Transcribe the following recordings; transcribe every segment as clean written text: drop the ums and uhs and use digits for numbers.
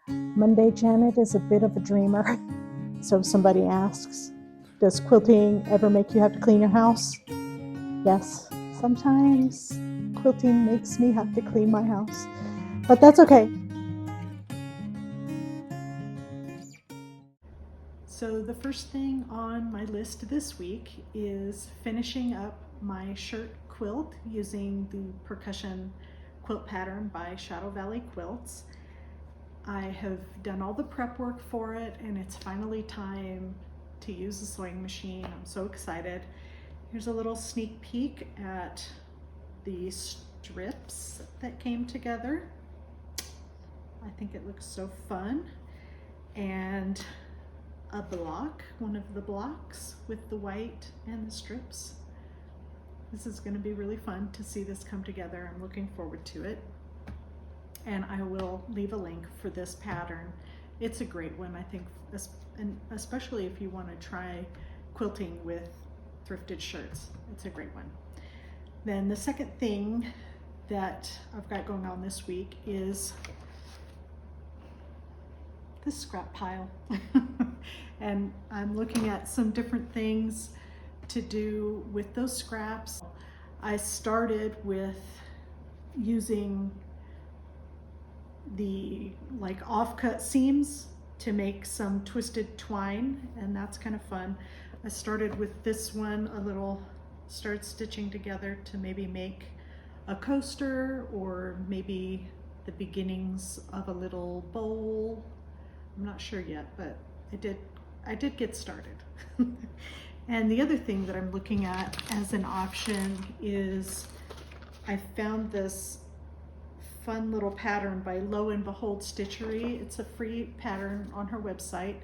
Monday Janet is a bit of a dreamer. So if somebody asks, does quilting ever make you have to clean your house? Yes, sometimes quilting makes me have to clean my house, but that's okay. So the first thing on my list this week is finishing up my shirt quilt using the Percussion quilt pattern by Shadow Valley Quilts. I have done all the prep work for it and it's finally time to use the sewing machine. I'm so excited. Here's a little sneak peek at the strips that came together. I think it looks so fun. And a block, one of the blocks with the white and the strips. This is going to be really fun to see this come together. I'm looking forward to it. And I will leave a link for this pattern. It's a great one, I think, and especially if you want to try quilting with thrifted shirts. It's a great one. Then the second thing that I've got going on this week is this scrap pile. And I'm looking at some different things to do with those scraps. I started with using the offcut seams to make some twisted twine, and that's kind of fun. I started with this one, started stitching together to maybe make a coaster or maybe the beginnings of a little bowl. I'm not sure yet, but I did get started. And the other thing that I'm looking at as an option is I found this fun little pattern by Lo and Behold Stitchery. It's a free pattern on her website,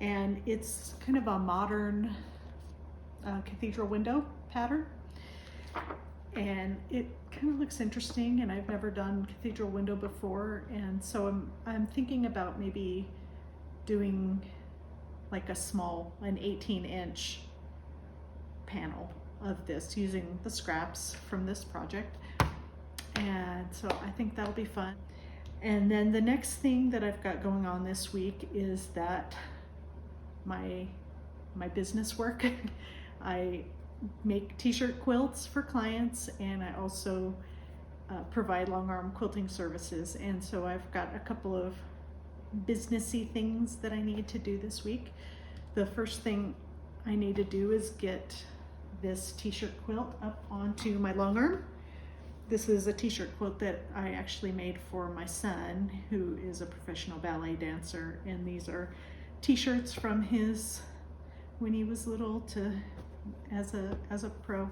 and it's kind of a modern cathedral window pattern, and it kind of looks interesting, and I've never done cathedral window before, and so I'm thinking about maybe doing like an 18-inch panel of this using the scraps from this project. And so I think that'll be fun. And then the next thing that I've got going on this week is that my business work. I make t-shirt quilts for clients, and I also provide long arm quilting services. And so I've got a couple of businessy things that I need to do this week. The first thing I need to do is get this t-shirt quilt up onto my long arm. This is a t-shirt quilt that I actually made for my son, who is a professional ballet dancer, and these are t-shirts from his when he was little to as a pro,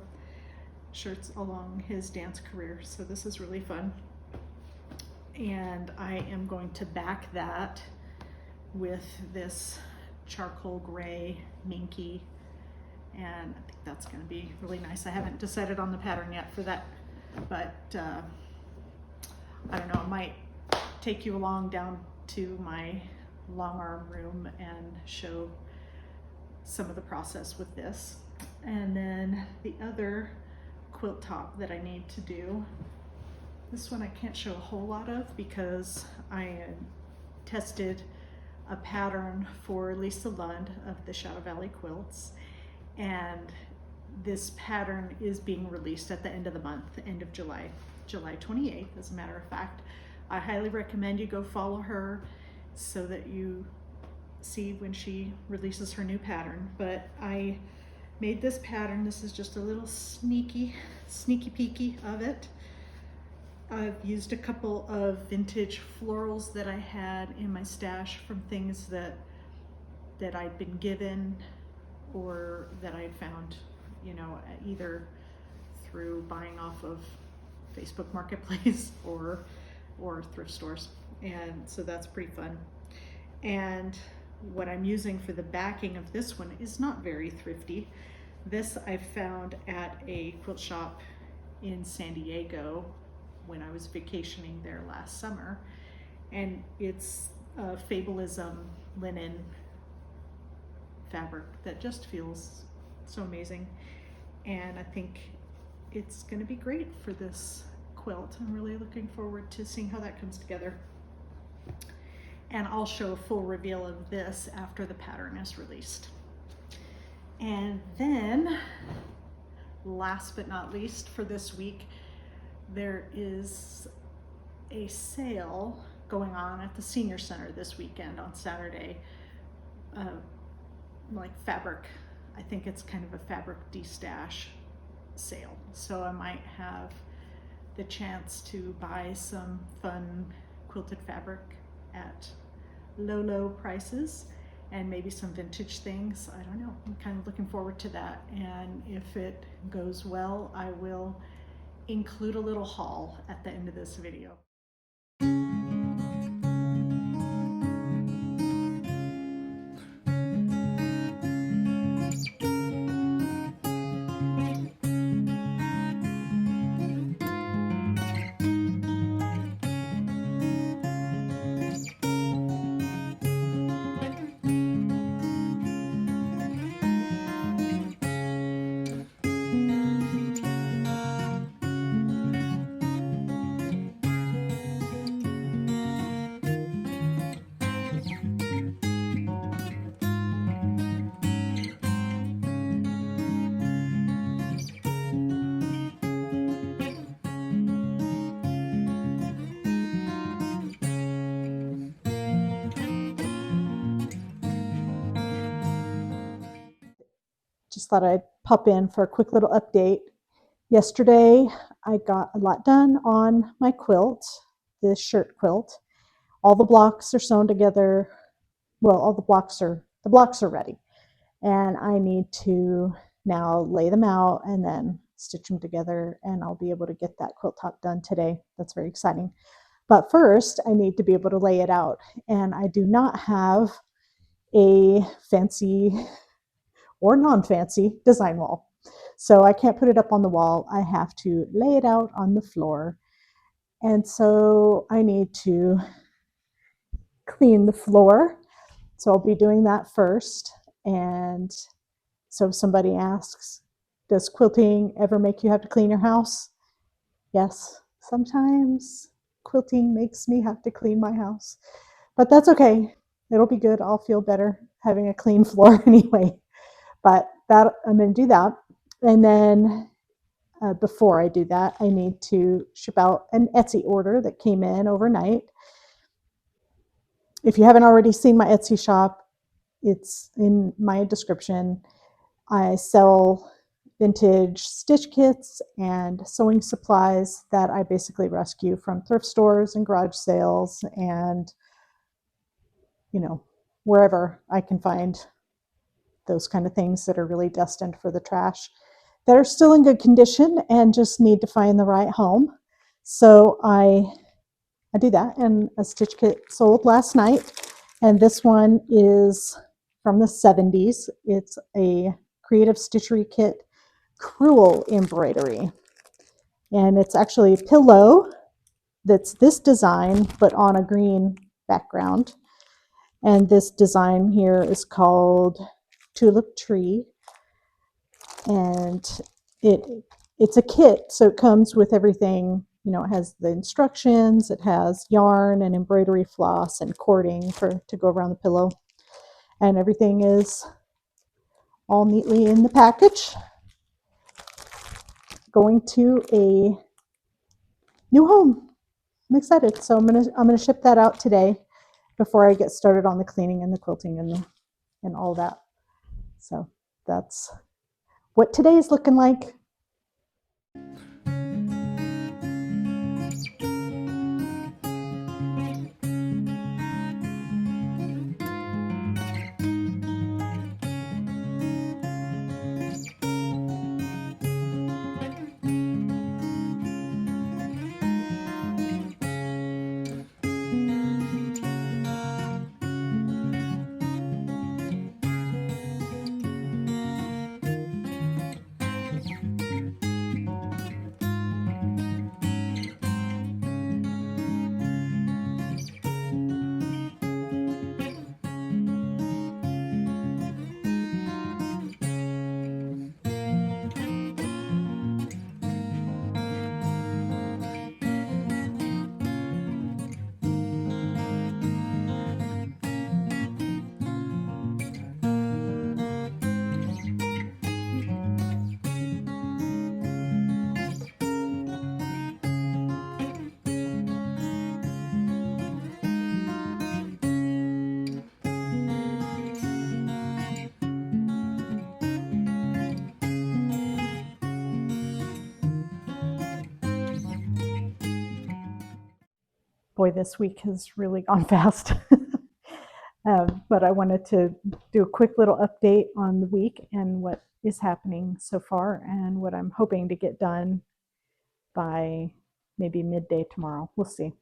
shirts along his dance career. So this is really fun. And I am going to back that with this charcoal gray minky, and I think that's going to be really nice. I haven't decided on the pattern yet for that, but I don't know, I might take you along down to my long arm room and show some of the process with this. And then the other quilt top that I need to do, this one I can't show a whole lot of because I tested a pattern for Lisa Lund of the Shadow Valley Quilts, and this pattern is being released at the end of the month, the end of July 28th, as a matter of fact. I highly recommend you go follow her so that you see when she releases her new pattern. But I made this pattern. This is just a little sneaky peeky of it. I've used a couple of vintage florals that I had in my stash from things that I'd been given or that I'd found, you know, either through buying off of Facebook Marketplace or thrift stores. And so that's pretty fun. And what I'm using for the backing of this one is not very thrifty. This I found at a quilt shop in San Diego when I was vacationing there last summer, and it's a Fabulism linen fabric that just feels so amazing, and I think it's going to be great for this quilt. I'm really looking forward to seeing how that comes together. and I'll show a full reveal of this after the pattern is released. And then, last but not least for this week, there is a sale going on at the Senior Center this weekend on Saturday, like fabric. I think it's kind of a fabric de-stash sale. So I might have the chance to buy some fun quilted fabric at low prices, and maybe some vintage things. I don't know. I'm kind of looking forward to that. And if it goes well, I will include a little haul at the end of this video. Just thought I'd pop in for a quick little update. Yesterday, I got a lot done on my quilt, this shirt quilt. All the blocks are sewn together. Well, all the blocks are ready. And I need to now lay them out and then stitch them together, and I'll be able to get that quilt top done today. That's very exciting. But first, I need to be able to lay it out. And I do not have a fancy or non-fancy design wall. So I can't put it up on the wall. I have to lay it out on the floor. And so I need to clean the floor. So I'll be doing that first. And so if somebody asks, does quilting ever make you have to clean your house? Yes, sometimes quilting makes me have to clean my house. But that's okay. It'll be good. I'll feel better having a clean floor anyway. But that I'm going to do that. And then before I do that, I need to ship out an Etsy order that came in overnight. If you haven't already seen my Etsy shop, it's in my description. I sell vintage stitch kits and sewing supplies that I basically rescue from thrift stores and garage sales and, wherever I can find those kind of things that are really destined for the trash, that are still in good condition and just need to find the right home. So I do that, and a stitch kit sold last night, and this one is from the 70s. It's a creative stitchery kit, crewel embroidery, and it's actually a pillow that's this design but on a green background. And this design here is called Tulip Tree, and it's a kit, so it comes with everything. It has the instructions, it has yarn and embroidery floss and cording to go around the pillow, and everything is all neatly in the package, going to a new home. I'm excited. So I'm gonna ship that out today before I get started on the cleaning and the quilting and all that. So that's what today is looking like. Boy, this week has really gone fast. But I wanted to do a quick little update on the week and what is happening so far and what I'm hoping to get done by maybe midday tomorrow. We'll see.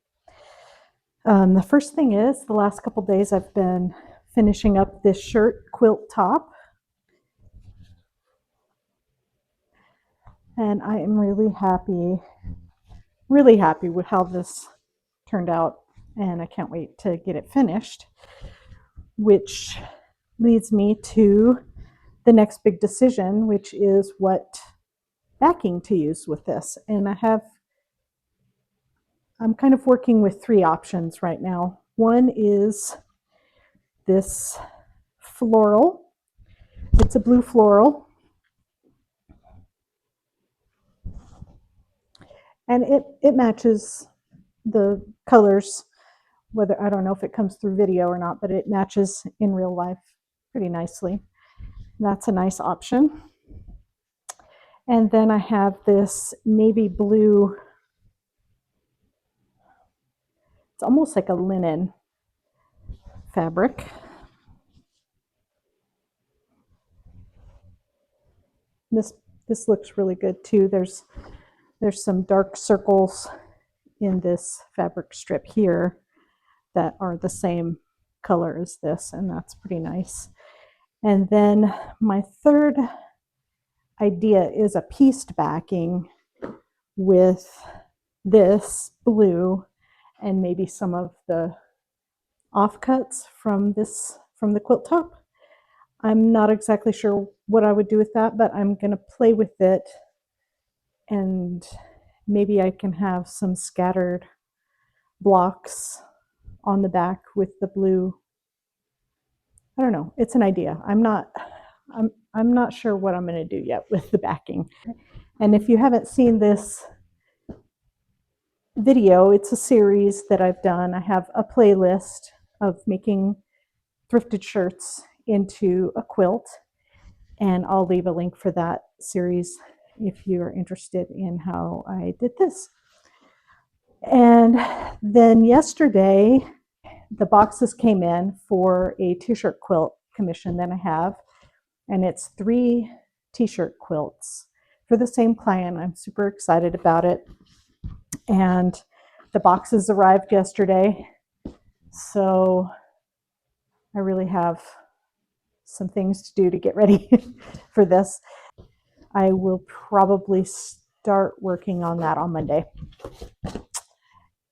The first thing is the last couple days I've been finishing up this shirt quilt top. And I am really happy with how this turned out. And I can't wait to get it finished, which leads me to the next big decision, which is what backing to use with this. And I'm kind of working with three options right now. One is this floral. It's a blue floral. And it matches the colors, whether, I don't know if it comes through video or not, but it matches in real life pretty nicely. That's a nice option. And then I have this navy blue, it's almost like a linen fabric. This looks really good too. There's some dark circles in this fabric strip here that are the same color as this, and that's pretty nice. And then my third idea is a pieced backing with this blue and maybe some of the offcuts from the quilt top. I'm not exactly sure what I would do with that, but I'm going to play with it, and maybe I can have some scattered blocks on the back with the blue. I don't know. It's an idea. I'm not sure what I'm going to do yet with the backing. And if you haven't seen this video, it's a series that I've done. I have a playlist of making thrifted shirts into a quilt, and I'll leave a link for that series if you're interested in how I did this. And then yesterday, the boxes came in for a t-shirt quilt commission that I have, and it's 3 t-shirt quilts for the same client. I'm super excited about it. And the boxes arrived yesterday, so I really have some things to do to get ready for this. I will probably start working on that on Monday.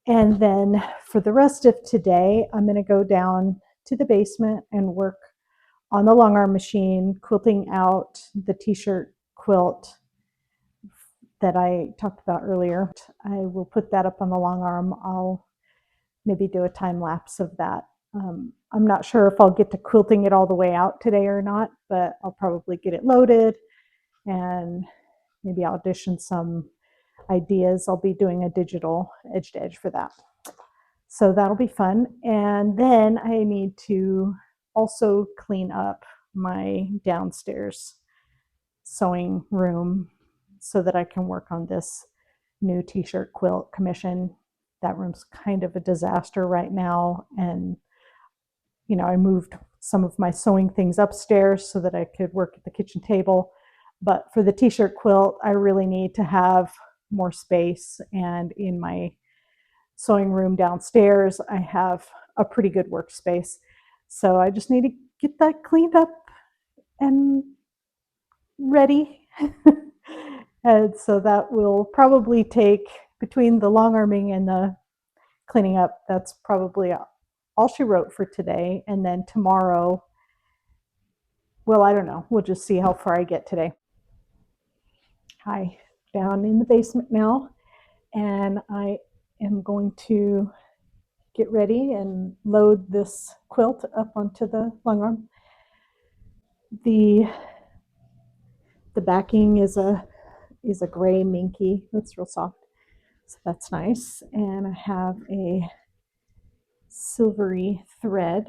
And then for the rest of today, I'm going to go down to the basement and work on the Longarm machine, quilting out the t-shirt quilt that I talked about earlier. I will put that up on the Longarm. I'll maybe do a time lapse of that. I'm not sure if I'll get to quilting it all the way out today or not, but I'll probably get it loaded and maybe audition some ideas. I'll be doing a digital edge to edge for that. So that'll be fun. And then I need to also clean up my downstairs sewing room so that I can work on this new t-shirt quilt commission. That room's kind of a disaster right now. And, you know, I moved some of my sewing things upstairs so that I could work at the kitchen table. But for the t-shirt quilt, I really need to have more space. And in my sewing room downstairs, I have a pretty good workspace. So I just need to get that cleaned up and ready. And so that will probably take, between the long arming and the cleaning up, that's probably all she wrote for today. And then tomorrow, well, I don't know. We'll just see how far I get today. Hi, down in the basement now, and I am going to get ready and load this quilt up onto the Longarm. The backing is a gray minky. That's real soft, so that's nice. And I have a silvery thread.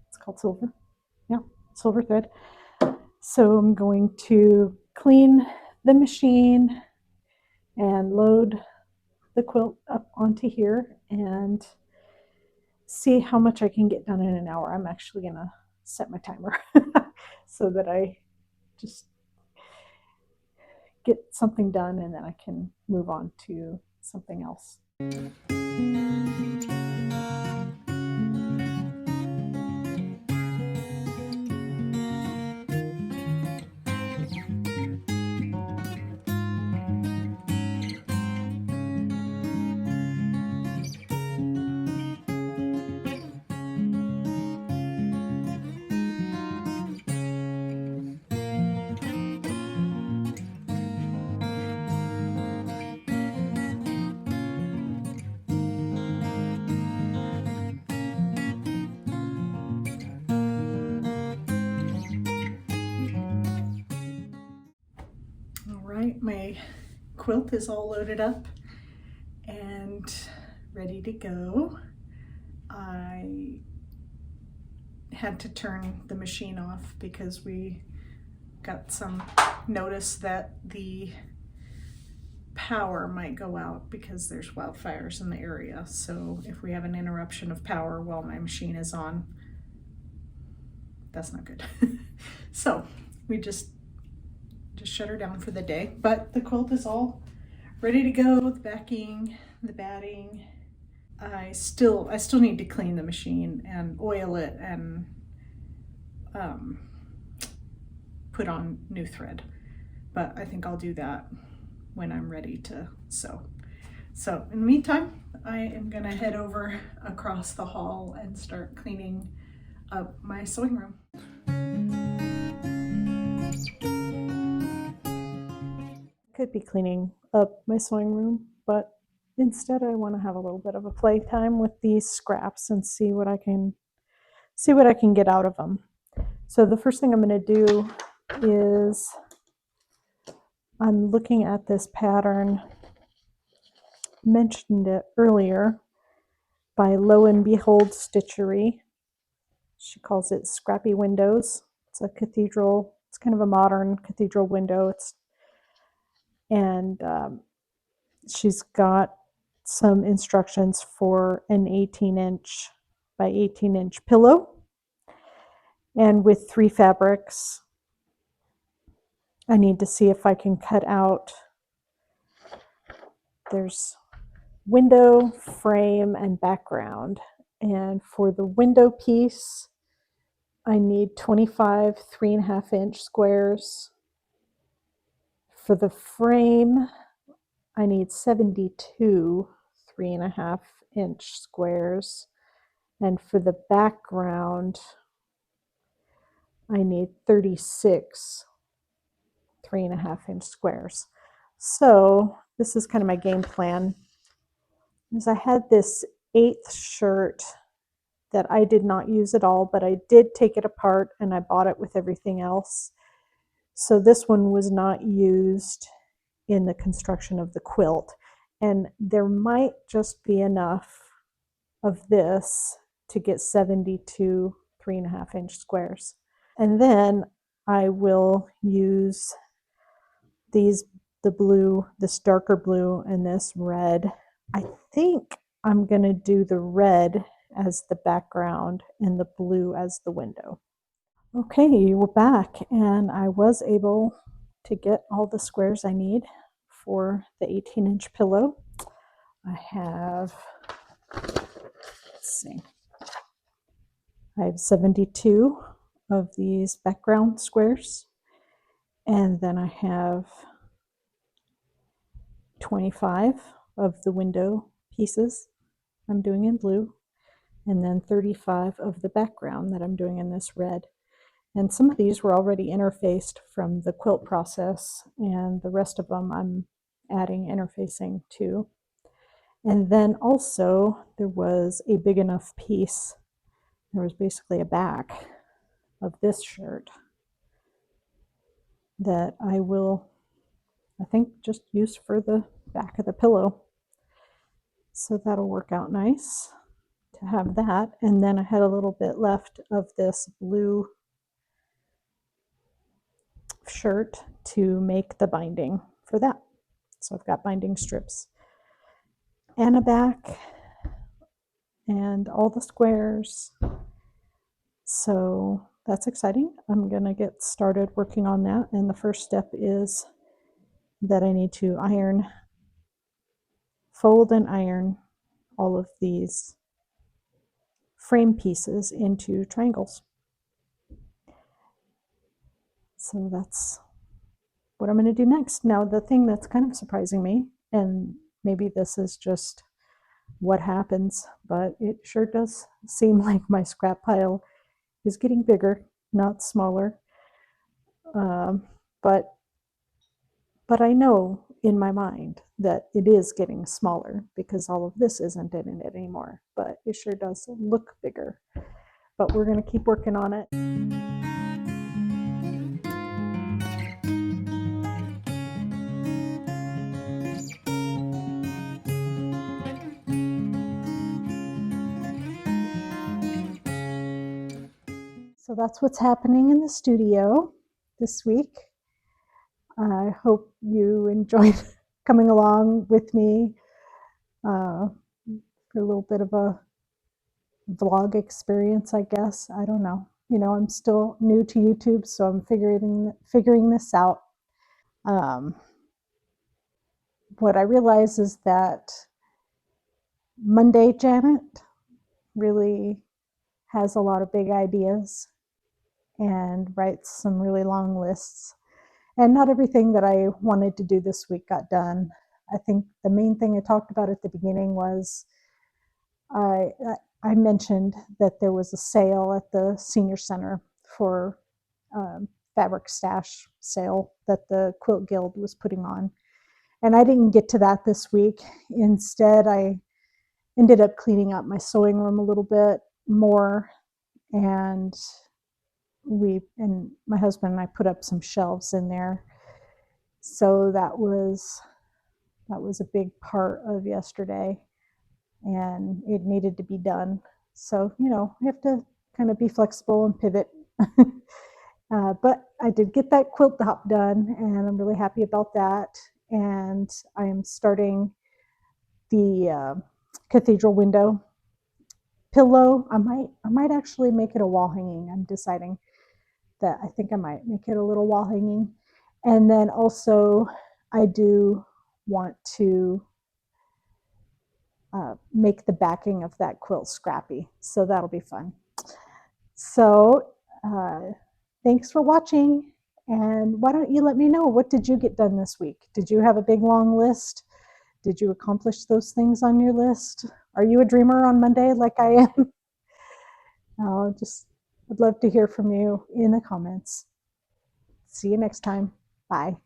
It's called silver. Yeah, silver thread. So I'm going to clean the machine and load the quilt up onto here and see how much I can get done in an hour. I'm actually going to set my timer so that I just get something done and then I can move on to something else. All right, my quilt is all loaded up and ready to go. I had to turn the machine off because we got some notice that the power might go out because there's wildfires in the area. So if we have an interruption of power while my machine is on, that's not good. So we just shut her down for the day, but the quilt is all ready to go. The backing, the batting. I still need to clean the machine and oil it and put on new thread, but I think I'll do that when I'm ready to sew. So in the meantime, I am gonna head over across the hall and start cleaning up my sewing room. Could be cleaning up my sewing room, but instead I want to have a little bit of a playtime with these scraps and see what I can get out of them. So the first thing I'm going to do is I'm looking at this pattern, mentioned it earlier, by Lo and Behold Stitchery. She calls it Scrappy Windows. It's a cathedral, it's kind of a modern cathedral window. She's got some instructions for an 18-inch by 18-inch pillow, and with 3 fabrics. I need to see if I can cut out, there's window, frame, and background. And for the window piece, I need 25 3.5-inch squares. For the frame, I need 72 3.5-inch squares. And for the background, I need 36 3.5-inch squares. So this is kind of my game plan. Is I had this 8th shirt that I did not use at all, but I did take it apart and I bought it with everything else. So this one was not used in the construction of the quilt. And there might just be enough of this to get 72 3.5-inch squares. And then I will use these, the blue, this darker blue, and this red. I think I'm going to do the red as the background and the blue as the window. Okay, we're back, and I was able to get all the squares I need for the 18-inch pillow. I have, let's see, I have 72 of these background squares, and then I have 25 of the window pieces I'm doing in blue, and then 35 of the background that I'm doing in this red. And some of these were already interfaced from the quilt process, and the rest of them I'm adding interfacing to. And then also there was a big enough piece, there was basically a back of this shirt that I will, I think, just use for the back of the pillow. So that'll work out nice to have that. And then I had a little bit left of this blue shirt to make the binding for that. So I've got binding strips. and a back and all the squares. So that's exciting. I'm gonna get started working on that. And the first step is that I need to fold and iron all of these frame pieces into triangles. So that's what I'm going to do next. Now, the thing that's kind of surprising me, and maybe this is just what happens, but it sure does seem like my scrap pile is getting bigger, not smaller. Um, but but I know in my mind that it is getting smaller because all of this isn't in it anymore. But it sure does look bigger. But we're going to keep working on it. So that's what's happening in the studio this week. I hope you enjoyed coming along with me for a little bit of a vlog experience, I guess. I don't know. I'm still new to YouTube, so I'm figuring this out. Um, what I realize is that Monday Janet really has a lot of big ideas and writes some really long lists. And not everything that I wanted to do this week got done. I think the main thing I talked about at the beginning was I, I mentioned that there was a sale at the senior center for fabric stash sale that the Quilt Guild was putting on. And I didn't get to that this week. Instead, I ended up cleaning up my sewing room a little bit more, and my husband and I put up some shelves in there. So that was a big part of yesterday, and it needed to be done. So we have to kind of be flexible and pivot. But I did get that quilt top done, and I'm really happy about that. And I am starting the Cathedral Window pillow. I might actually make it a wall hanging. I'm deciding that I think I might make it a little wall hanging. And then also I do want to make the backing of that quilt scrappy. So that'll be fun. So thanks for watching. And why don't you let me know, what did you get done this week? Did you have a big long list? Did you accomplish those things on your list? Are you a dreamer on Monday like I am? I'd love to hear from you in the comments. See you next time. Bye.